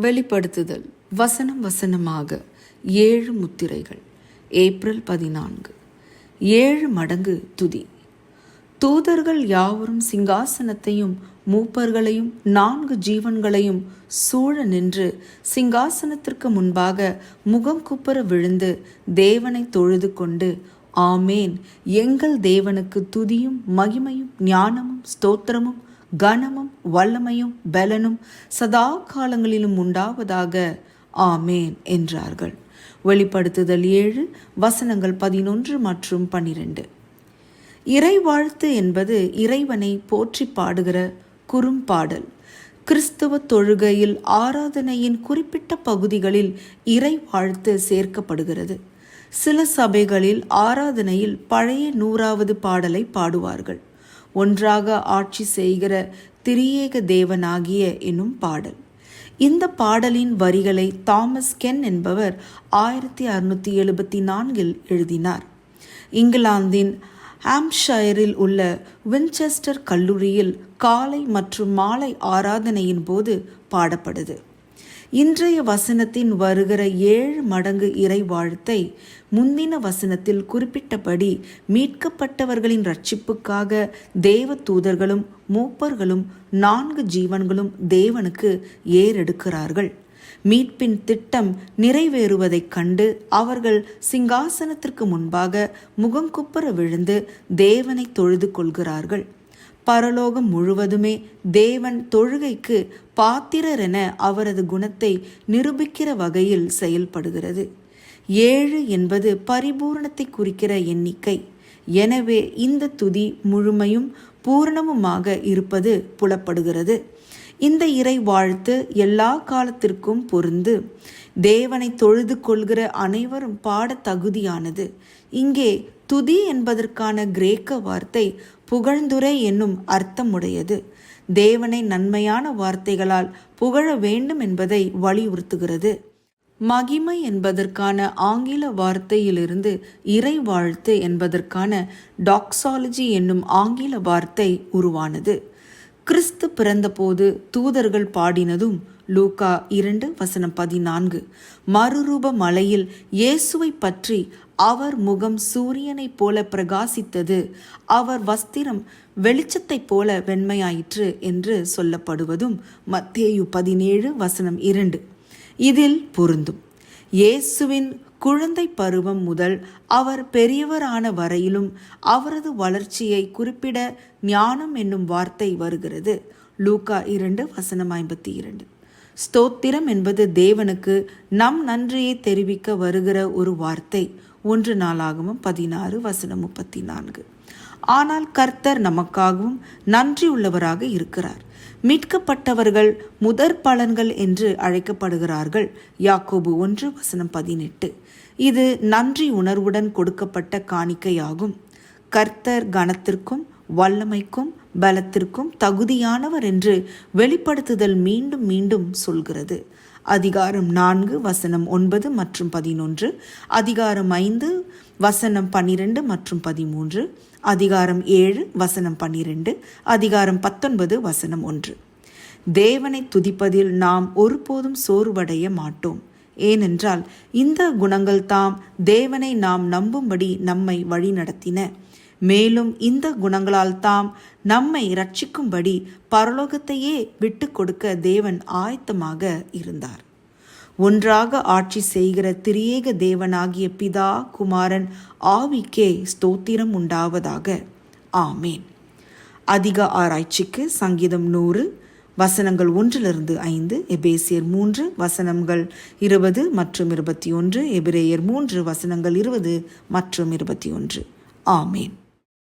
வெளிப்படுத்துதல் வசனம் வசனமாக 7 முத்திரைகள். ஏப்ரல் 14. 7 மடங்கு துதி. தூதர்கள் யாவரும் சிங்காசனத்தையும் மூப்பர்களையும் 4 ஜீவன்களையும் சூழ நின்று சிங்காசனத்திற்கு முன்பாக முகம் குப்புற விழுந்து தேவனை தொழுது கொண்டு, ஆமேன், எங்கள் தேவனுக்கு துதியும் மகிமையும் ஞானமும் ஸ்தோத்திரமும் கனமும் வல்லமையும் பலனும் சதா காலங்களிலும் உண்டாவதாக, ஆமேன் என்றார்கள். வெளிப்படுத்துதல் 7 வசனங்கள் 11 மற்றும் 12. இறை வாழ்த்து என்பது இறைவனை போற்றி பாடுகிற குறும்பாடல். கிறிஸ்தவ தொழுகையில் ஆராதனையின் குறிப்பிட்ட பகுதிகளில் இறை வாழ்த்து சேர்க்கப்படுகிறது. சில சபைகளில் ஆராதனையில் பழைய 100வது பாடலை பாடுவார்கள். ஒன்றாக ஆட்சி செய்கிற திரியேக தேவனாகிய என்னும் பாடல். இந்த பாடலின் வரிகளை தாமஸ் கென் என்பவர் 1674 எழுதினார். இங்கிலாந்தின் ஹாம்ப்ஷயரில் உள்ள வின்செஸ்டர் கல்லூரியில் காலை மற்றும் மாலை ஆராதனையின் போது பாடப்படுது. இன்றைய வசனத்தின் வருகிற 7 மடங்கு இறை வாழ்த்தை முந்தின வசனத்தில் குறிப்பிட்டபடி மீட்கப்பட்டவர்களின் ரட்சிப்புக்காக தேவ தூதர்களும் மூப்பர்களும் 4 ஜீவன்களும் தேவனுக்கு ஏறெடுக்கிறார்கள். மீட்பின் திட்டம் நிறைவேறுவதைக் கண்டு அவர்கள் சிங்காசனத்திற்கு முன்பாக முகங்குப்புற விழுந்து தேவனை தொழுது கொள்கிறார்கள். பரலோகம் முழுவதுமே தேவன் தொழுகைக்கு பாத்திரர் என அவரது குணத்தை நிரூபிக்கிற வகையில் செயல்படுகிறது. 7 என்பது பரிபூரணத்தை குறிக்கிற எண்ணிக்கை. எனவே இந்த துதி முழுமையும் பூரணமுமாக இருப்பது புலப்படுகிறது. இந்த இறை வாழ்த்து எல்லா காலத்திற்கும் பொருந்து தேவனை தொழுது கொள்கிற அனைவரும் பாட தகுதியானது. இங்கே துதி என்பதற்கான கிரேக்க வார்த்தை புகழ்ந்துரை என்னும் அர்த்தமுடையது. தேவனை நன்மையான வார்த்தைகளால் புகழ வேண்டும் என்பதை வலியுறுத்துகிறது. மகிமை என்பதற்கான ஆங்கில வார்த்தையிலிருந்து இறை வாழ்த்து என்பதற்கான டாக்ஸாலஜி என்னும் ஆங்கில வார்த்தை உருவானது. கிறிஸ்து பிறந்தபோது தூதர்கள் பாடினதும் லூக்கா 2 வசனம் 14. மறுரூப மலையில் இயேசுவை பற்றி அவர் முகம் சூரியனைப் போல பிரகாசித்தது, அவர் வஸ்திரம் வெளிச்சத்தைப் போல வெண்மையாயிற்று என்று சொல்லப்படுவதும் மத்தேயு 17 வசனம் 2 இதில் பொருந்தும். இயேசுவின் குழந்தை பருவம் முதல் அவர் பெரியவரான வரையிலும் அவரது வளர்ச்சியை குறிப்பிட ஞானம் என்னும் வார்த்தை வருகிறது. லூக்கா 2 வசனம் 52. ஸ்தோத்திரம் என்பது தேவனுக்கு நம் நன்றியை தெரிவிக்க வருகிற ஒரு வார்த்தை. 1 நாளாகமம் 16 வசனம் 34. ஆனால் கர்த்தர் நமக்காகவும் நன்றி உள்ளவராக இருக்கிறார். மீட்கப்பட்டவர்கள் முதற் பலன்கள் என்று அழைக்கப்படுகிறார்கள். யாக்கோபு 1 வசனம் 18. இது நன்றி உணர்வுடன் கொடுக்கப்பட்ட காணிக்கையாகும். கர்த்தர் கனத்திற்கும் வல்லமைக்கும் பலத்திற்கும் தகுதியானவர் என்று வெளிப்படுத்துதல் மீண்டும் மீண்டும் சொல்கிறது. அதிகாரம் 4 வசனம் 9 மற்றும் 11, அதிகாரம் 5 வசனம் 12 மற்றும் 13, அதிகாரம் 7 வசனம் 12, அதிகாரம் 19 வசனம் 1. தேவனை துதிப்பதில் நாம் ஒருபோதும் சோர்வடைய மாட்டோம். ஏனென்றால் இந்த குணங்கள் தாம் தேவனை நாம் நம்பும்படி நம்மை வழிநடத்தின. மேலும் இந்த குணங்களால் தாம் நம்மை ரட்சிக்கும்படி பரலோகத்தையே விட்டு கொடுக்க தேவன் ஆயத்தமாக இருந்தார். ஒன்றாக ஆட்சி செய்கிற திரியேக தேவனாகிய பிதா குமாரன் ஆவிக்கே ஸ்தோத்திரம் உண்டாவதாக, ஆமேன். அதிக ஆராய்ச்சிக்கு சங்கீதம் 100 வசனங்கள் 1-5, எபேசியர் 3 வசனங்கள் 20 மற்றும் 21, எபிரேயர் 3 வசனங்கள் 20 மற்றும் 21. ஆமேன்.